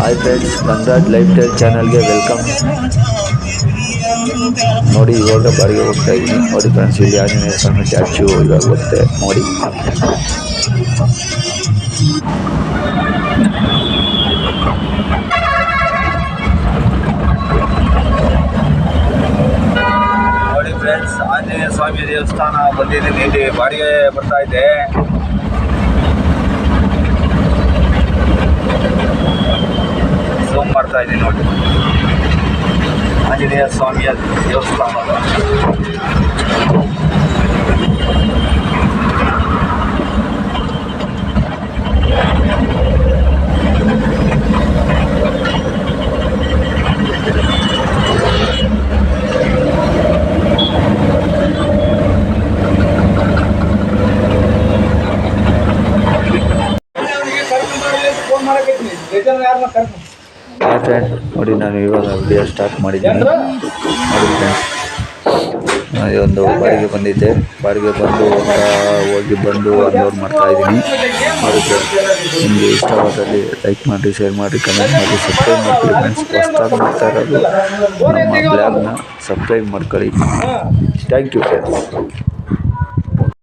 Hi friends, Rangaraj life style ಚಾನಲ್ಗೆ welcome. ನೋಡಿ, ಇವಾಗ ಬಾಡಿಗೆ ಹೋಗ್ತಾ ಇದ್ದೀನಿ. ನೋಡಿ ಫ್ರೆಂಡ್ಸ್, ಇಲ್ಲಿ ಆಂಜನೇಯ ಸ್ವಾಮಿ ಸ್ಟ್ಯಾಚ್ಯೂ ಇವಾಗ ಬರುತ್ತೆ ನೋಡಿ. ನೋಡಿ ಫ್ರೆಂಡ್ಸ್, ಆಂಜನೇಯ ಸ್ವಾಮಿ ದೇವಸ್ಥಾನ ಬಂದಿದ್ದೀನಿ. ಇಲ್ಲಿ ಬಾಡಿಗೆ ಬರ್ತಾ ಇದೆ. ಮಾಡ್ತಾ ಇದ್ದೀನಿ ನೋಡಿ, ಆಂಜನೇಯ ಸ್ವಾಮಿಯ ದೇವಸ್ಥಾನ. ಹಾಯ್ ಫ್ರೆಂಡ್, ನೋಡಿ ನಾನು ಇವಾಗ ವಿಡಿಯೋ ಸ್ಟಾರ್ಟ್ ಮಾಡಿದ್ದೀನಿ. ನೋಡಿ ಫ್ರೆಂಡ್ಸ್, ಒಂದು ಬಾಡಿಗೆ ಬಂದಿದ್ದೆ. ಬಾಡಿಗೆ ಬಂದು ಹೋಗಿ ಬಂದು ಅನ್ಲೋಡ್ ಮಾಡ್ತಾ ಇದ್ದೀನಿ. ನೋಡಿ ಫ್ರೆಂಡ್ಸ್, ನಿಮಗೆ ಇಷ್ಟವಾದಲ್ಲಿ ಲೈಕ್ ಮಾಡಿ, ಶೇರ್ ಮಾಡಿ, ಕಮೆಂಟ್ ಮಾಡಿ, ಸಬ್ಸ್ಕ್ರೈಬ್ ಮಾಡ್ಕೊಳ್ಳಿ ಫ್ರೆಂಡ್ಸ್. ಹೊಸದಾಗಿ ನೋಡ್ತಾ ಇರೋದು ನಮ್ಮ ಬ್ಲಾಗ್ನ ಸಬ್ಸ್ಕ್ರೈಬ್ ಮಾಡ್ಕೊಳ್ಳಿ. Thank you friends.